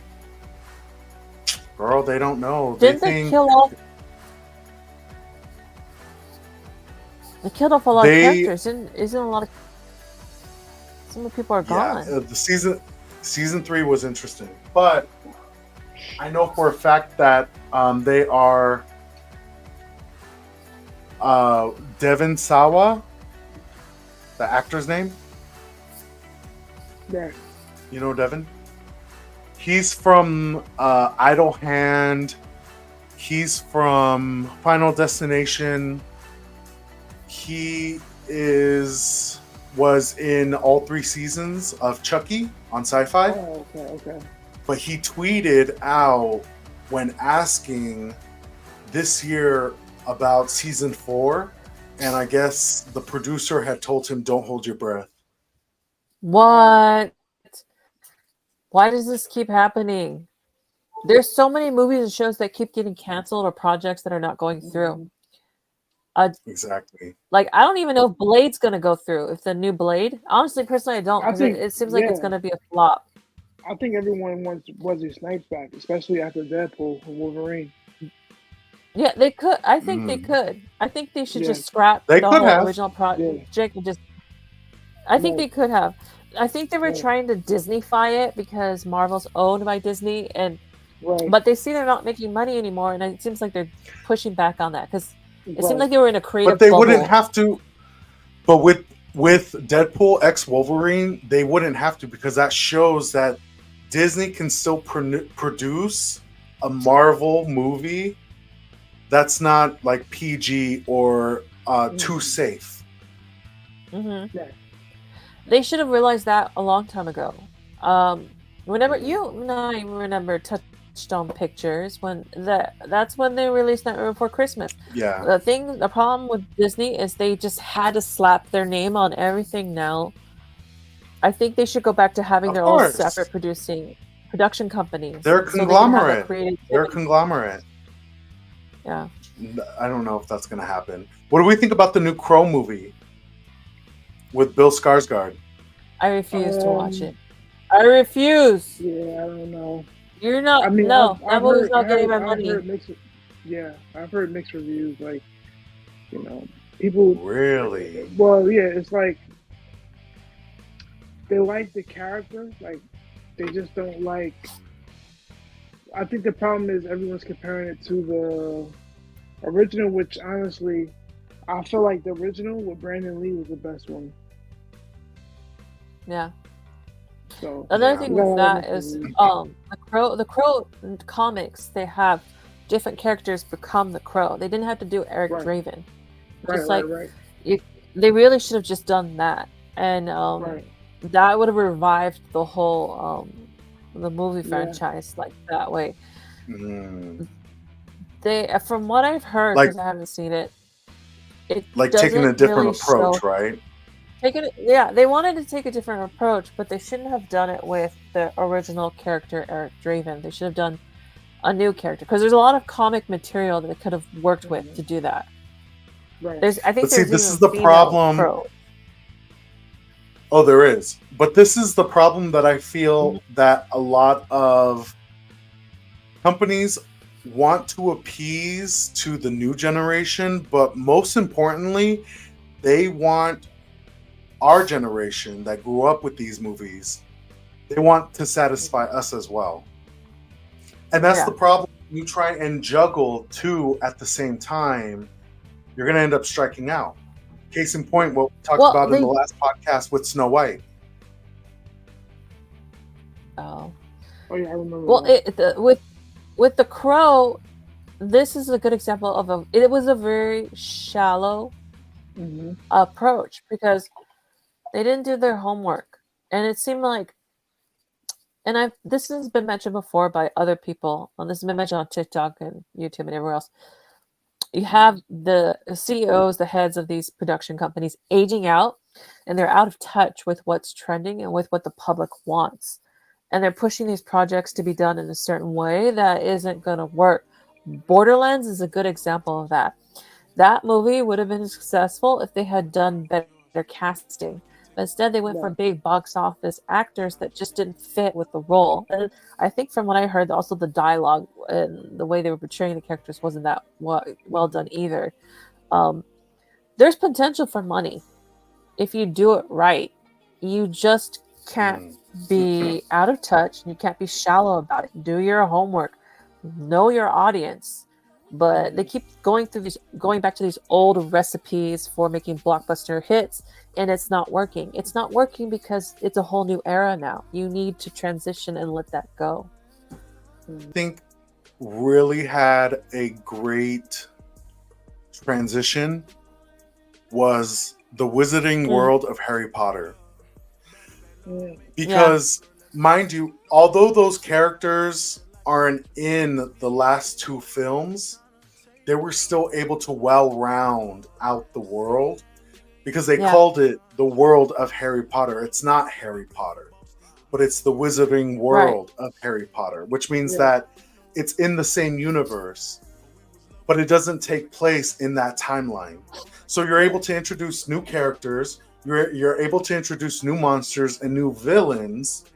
Girl, they don't know. Didn't they kill off? They killed off a lot of characters. Isn't a lot of some people are gone? Yeah, the season 3 was interesting, but I know for a fact that they are Devon Sawa, the actor's name. Right. You know Devon? He's from Idle Hand. He's from Final Destination. He was in all 3 seasons of Chucky on Sci-Fi. Oh, okay. But he tweeted out when asking this year about season 4, and I guess the producer had told him, "Don't hold your breath." What? Why does this keep happening? There's so many movies and shows that keep getting canceled or projects that are not going through. Exactly. Like, I don't even know if Blade's going to go through. If the new Blade, honestly, personally, I don't. Because it seems like it's going to be a flop. I think everyone wants Wesley Snipes back, especially after Deadpool and Wolverine. Yeah, they could. I think they could. I think they should just scrap the whole original project and just. I think they could have. I think they were trying to Disney-fy it because Marvel's owned by Disney, but they see they're not making money anymore, and it seems like they're pushing back on that because it seemed like they were in a creative. But they bubble. wouldn't have to. But with Deadpool x Wolverine, they wouldn't have to, because that shows that Disney can still produce a Marvel movie that's not like PG or too safe. Mm-hmm. Yeah. They should have realized that a long time ago. Whenever you and I remember Touchstone Pictures, that's when they released Nightmare Before Christmas. Yeah. The problem with Disney is they just had to slap their name on everything now. I think they should go back to having their own separate production companies. They're a conglomerate. They're a conglomerate. Yeah. I don't know if that's going to happen. What do we think about the new Crow movie with Bill Skarsgård? I refuse to watch it. I refuse. Yeah, I don't know. You're not. I mean, no, that movie's not getting my money. I've heard mixed reviews. Like, people really. Well, yeah, it's like they like the character, like they just don't like. I think the problem is everyone's comparing it to the original, which honestly, I feel like the original with Brandon Lee was the best one. Yeah. So another thing with that is the Crow comics, they have different characters become the Crow. They didn't have to do Eric Draven. They really should have just done that, and that would have revived the whole the movie franchise like that way. They, from what I've heard, because I haven't seen it, like taking a different approach, right? They wanted to take a different approach, but they shouldn't have done it with the original character Eric Draven. They should have done a new character, because there's a lot of comic material that they could have worked with to do that. Right. This is the problem. Crow. Oh, there is, but this is the problem that I feel that a lot of companies want to appease to the new generation, but most importantly, they want our generation that grew up with these movies They want to satisfy us as well. And that's Yeah. the problem. You try and juggle two at the same time, you're going to end up striking out. Case in point, what we talked Well, about in the they. last podcast with Snow White. Oh. Oh yeah, I remember Well, that. with the Crow, this is a good example of a. It was a very shallow Mm-hmm. approach because they didn't do their homework, and it seemed like. And I this has been mentioned before by other people. And this has been mentioned on TikTok and YouTube and everywhere else. You have the CEOs, the heads of these production companies aging out, and they're out of touch with what's trending and with what the public wants. And they're pushing these projects to be done in a certain way that isn't going to work. Borderlands is a good example of that. That movie would have been successful if they had done better casting. But instead, they went for Right. big box office actors that just didn't fit with the role. And I think from what I heard, also the dialogue and the way they were portraying the characters wasn't that well done either. Um, there's potential for money if you do it right. You just can't Mm. be out of touch. You can't be shallow about it. Do your homework. Know your audience. But they keep going back to these old recipes for making blockbuster hits, and it's not working. It's not working because it's a whole new era now. You need to transition and let that go. I think really had a great transition was the Wizarding Mm. World of Harry Potter. Yeah. Because, mind you, although those characters aren't in the last two films, they were still able to well round out the world because they Yeah. called it the world of Harry Potter. It's not Harry Potter, but it's the Wizarding Right. World of Harry Potter, which means Yeah. that it's in the same universe, but it doesn't take place in that timeline. So you're able to introduce new characters, you're able to introduce new monsters and new villains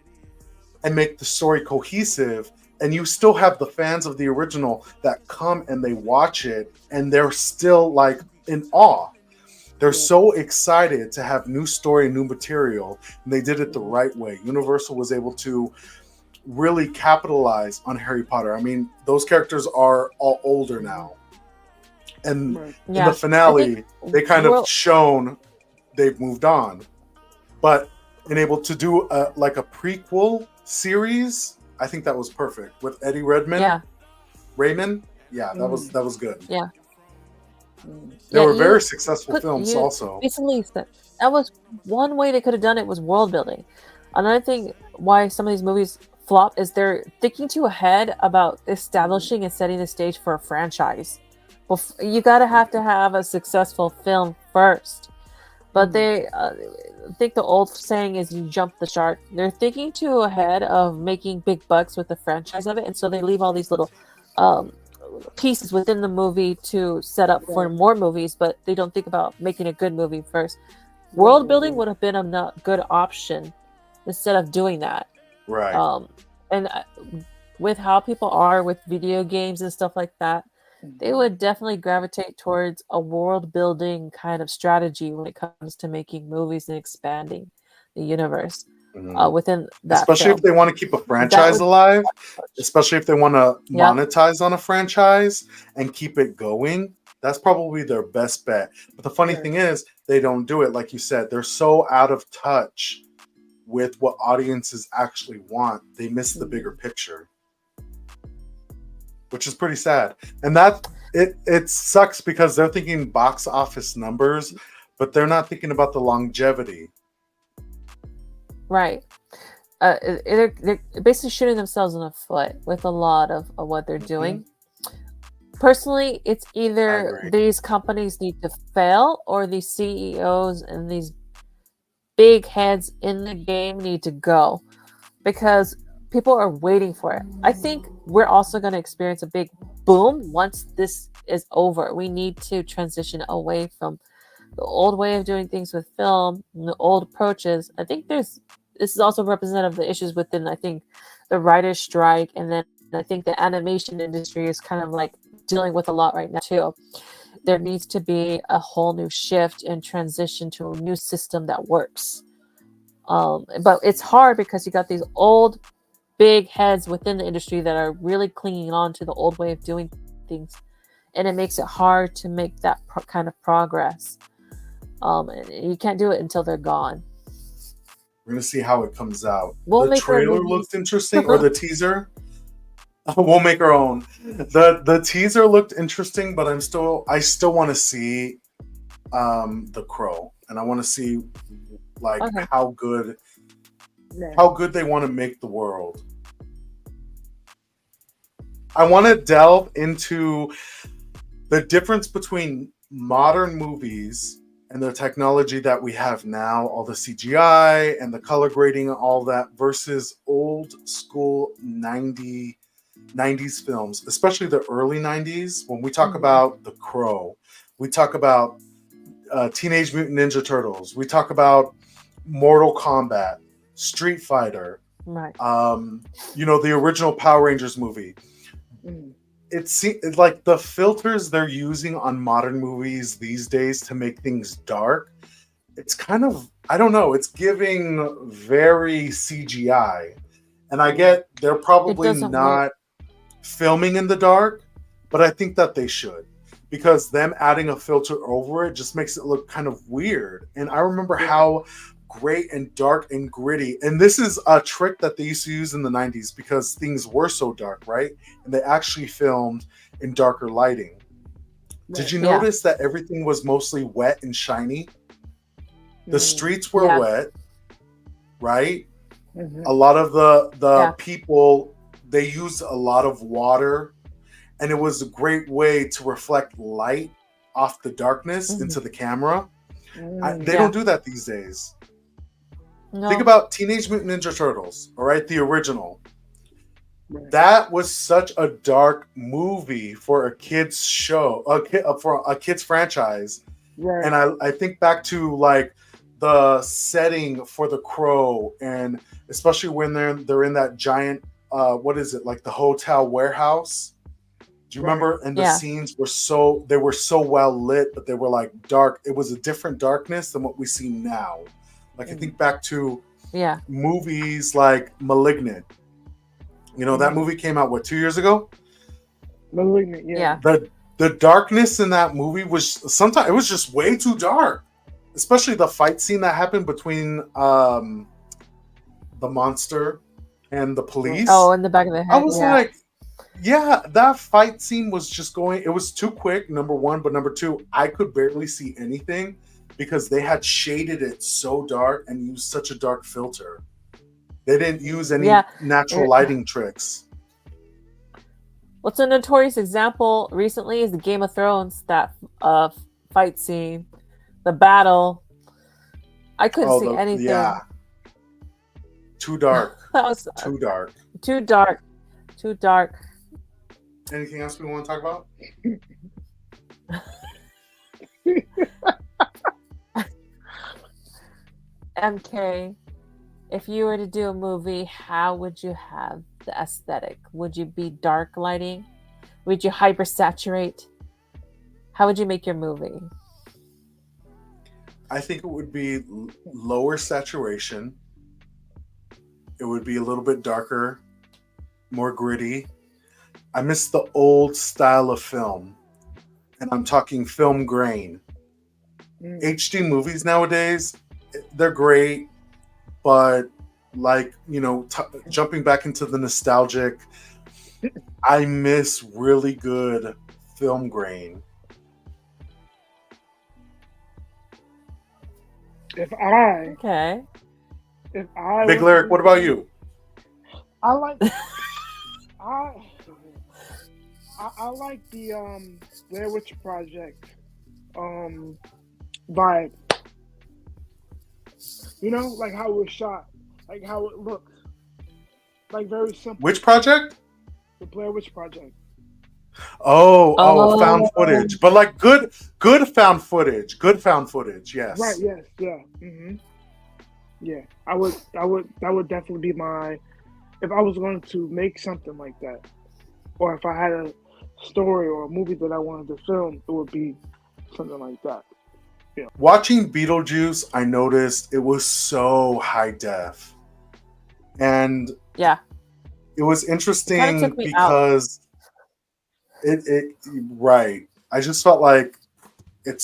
and make the story cohesive, and you still have the fans of the original that come and they watch it and they're still like in awe. They're Yeah. so excited to have new story, new material, and they did it the right way. Universal was able to really capitalize on Harry Potter. I mean, those characters are all older now. And Right. in the Yeah. I think finale, they kind of world. shown they've moved on. But being able to do like a prequel series, I think that was perfect with Eddie Redmayne. Yeah. Raymond, yeah, that was good. Yeah. Mm. They Yeah. were very You successful put films, you also. basically said that was one way they could have done it was world building. Another thing why some of these movies flop is they're thinking too ahead about establishing and setting the stage for a franchise. You gotta have to have a successful film first. But they I think the old saying is you jump the shark. They're thinking too ahead of making big bucks with the franchise of it, and so they leave all these little um, pieces within the movie to set up for Right. more movies, but they don't think about making a good movie first. Right. World building would have been a good option instead of doing that. Right. Um, and with how people are with video games and stuff like that, they would definitely gravitate towards a world building kind of strategy when it comes to making movies and expanding the universe Mhm. within that Especially if film. they want to keep a That franchise was alive, especially if they want to yeah, monetize on a franchise and keep it going, that's probably their best bet. But the funny Right. thing is, they don't do it. Like you said, they're so out of touch with what audiences actually want, they miss the bigger picture, which is pretty sad. And that it sucks because they're thinking box office numbers, but they're not thinking about the longevity. right. They're basically shooting themselves in the foot with a lot of what they're doing. Personally, it's I either agree. these companies need to fail or these CEOs and these big heads in the game need to go because people are waiting for it. I think we're also going to experience a big boom once this is over. We need to transition away from the old way of doing things with film and the old approaches. I think this is also representative of the issues within, I think, the writer's strike, and then I think the animation industry is kind of like dealing with a lot right now too. There needs to be a whole new shift and transition to a new system that works. But it's hard because you got these old big heads within the industry that are really clinging on to the old way of doing things, and it makes it hard to make that kind of progress. And you can't do it until they're gone. We're gonna see how it comes out. We'll The make our trailer movies. looked interesting, or the teaser. We'll make our own. The teaser looked interesting, but I still want to see the Crow, and I want to see like Okay. Yeah. how good they want to make the world. I want to delve into the difference between modern movies and the technology that we have now, all the CGI and the color grading, all that, versus old school 90s films, especially the early 90s. When we talk about The Crow, we talk about Teenage Mutant Ninja Turtles, we talk about Mortal Kombat, Street Fighter, Right. the original Power Rangers movie. Mm. It's like the filters they're using on modern movies these days to make things dark. It's kind of, I don't know, it's giving very CGI. And I get they're probably doesn't work. not filming in the dark, but I think that they should, because them adding a filter over it just makes it look kind of weird. And I remember how great and dark and gritty, and this is a trick that they used to use in the 90s because things were so dark, right? And they actually filmed in darker lighting. Did you Yeah. notice that everything was mostly wet and shiny? The streets were Yeah. wet, right? Mhm. A lot of the Yeah. people, they used a lot of water, and it was a great way to reflect light off the darkness into the camera. They don't do that these days. No. Think about Teenage Mutant Ninja Turtles, all right, the original. Right. That was such a dark movie for a kids show, for a kids franchise. Right. And I think back to like the setting for The Crow, and especially when they're in that giant what is it, like the hotel warehouse. Do you remember? And the scenes were so well lit, but they were like dark. It was a different darkness than what we see now. Like I think back to movies like Malignant. That movie came out 2 years ago. Malignant, yeah. The darkness in that movie was sometimes it was just way too dark. Especially the fight scene that happened between the monster and the police. Oh, in the back of the head. I was like, yeah, that fight scene was just going, it was too quick, number one, but number two, I could barely see anything because they had shaded it so dark and used such a dark filter. They didn't use any natural lighting tricks. What's a notorious example recently is the Game of Thrones, that fight scene, the battle. I couldn't see anything. Yeah. Too dark. That was too dark. Too dark. Too dark. Anything else we want to talk about? MK, if you were to do a movie, how would you have the aesthetic? Would you be dark lighting? Would you hypersaturate? How would you make your movie? I think it would be lower saturation. It would be a little bit darker, more gritty. I miss the old style of film, and I'm talking film grain. HD movies nowadays, they're great, but like, jumping back into the nostalgic, I miss really good film grain. If I Big Lyric, what about you? I like I like the Blair Witch Project vibe. Like how it was shot, like how it looked, like very simple. Which project? The Blair Witch Project. Oh, found footage, but like good found footage. Good found footage. Yes. Right. Yes. Yeah. Yeah. That would definitely be my. If I was going to make something like that, or if I had a story or a movie that I wanted to film, it would be something like that. Watching Beetlejuice, I noticed it was so high def. And Yeah. it was It kind of interesting took me out. because it right. I just felt like it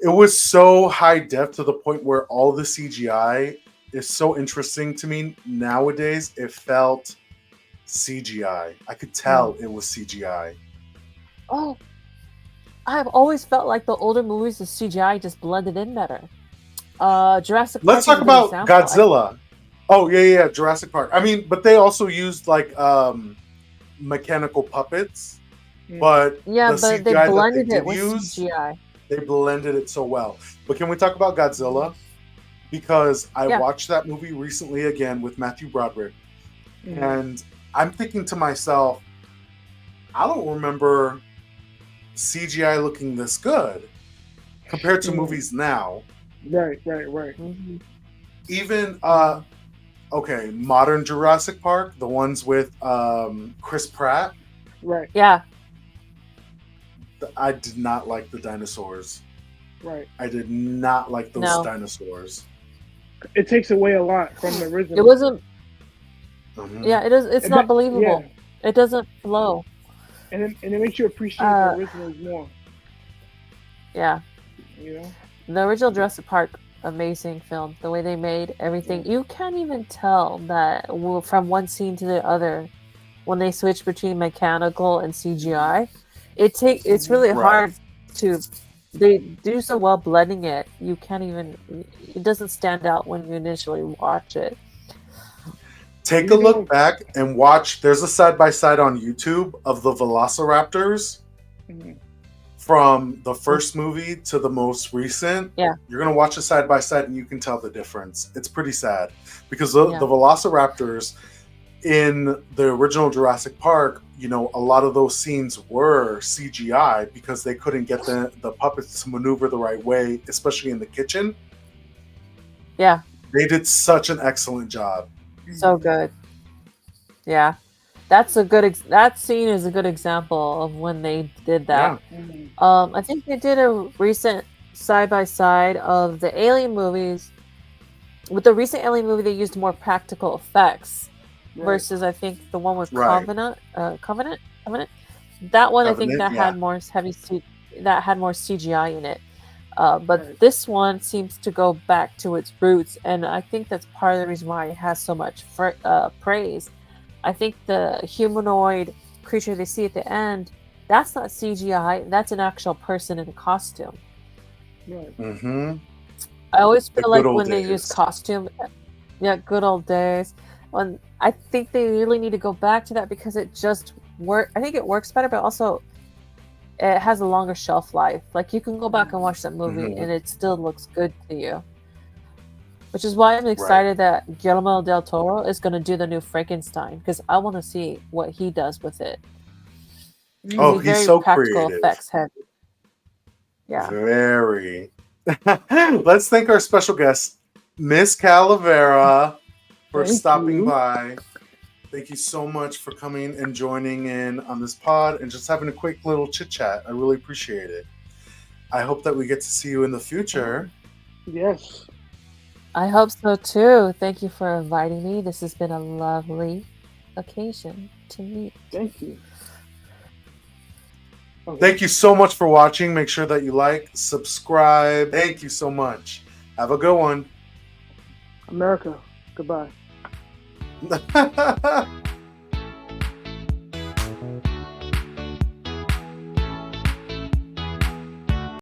was so high def to the point where all the CGI is so interesting to me nowadays. It felt CGI. I could tell it was CGI. Oh, I've always felt like the older movies, the CGI just blended in better. Jurassic Let's Park is talk a good about example. Godzilla. Oh yeah, Jurassic Park. I mean, but they also used like mechanical puppets, but Yeah, the but they CGI that they blended it did with use, CGI. they blended it so well. But can we talk about Godzilla? Because I Yeah. watched that movie recently again with Matthew Broderick, Mhm. and I'm thinking to myself, I don't remember CGI looking this good compared to movies now. Right. Mhm. Even okay, modern Jurassic Park, the ones with Chris Pratt, Right. Yeah. I did not like the dinosaurs. Right. I did not like those No. dinosaurs. It takes away a lot from the It original. wasn't. Mhm. Yeah, it is. It's not believable. Yeah. It doesn't flow. And it makes you appreciate the originals more. Yeah. You know. The original Jurassic Park, amazing film. The way they made everything, you can't even tell that from one scene to the other when they switch between mechanical and CGI. It's really Right. hard to. They do so well blending it. You can't even. It doesn't stand out when you initially watch it. Take a look back and watch. There's a side by side on YouTube of the Velociraptors from the first movie to the most recent. Yeah. You're gonna watch a side by side and you can tell the difference. It's pretty sad because the Velociraptors in the original Jurassic Park, you know, a lot of those scenes were CGI because they couldn't get the puppets to maneuver the right way, especially in the kitchen. Yeah. They did such an excellent job. So good. Yeah. That's a good that scene is a good example of when they did that. Yeah. I think they did a recent side by side of the Alien movies. With the recent Alien movie, they used more practical effects versus I think the one with Covenant. That one I think that had more that had more CGI in it. But this one seems to go back to its roots, and I think that's part of the reason why it has so much praise. I think the humanoid creature they see at the end, that's not CGI, that's an actual person in a costume. Right. Mm-hmm. I always feel like when they use costume, good old days. When I think they really need to go back to that because it just I think it works better, but also it has a longer shelf life. Like you can go back and watch that movie and it still looks good to you. Which is why I'm excited that Guillermo del Toro is going to do the new Frankenstein because I want to see what he does with it. Oh, he's so practical creative. Effects heavy. Yeah. Very. Let's thank our special guest, Miss Calavera, for stopping by. Thank you so much for coming and joining in on this pod and just having a quick little chit chat. I really appreciate it. I hope that we get to see you in the future. Yes. I hope so too. Thank you for inviting me. This has been a lovely occasion to meet. Thank you. Okay. Thank you so much for watching. Make sure that you like, subscribe. Thank you so much. Have a good one. America. Goodbye.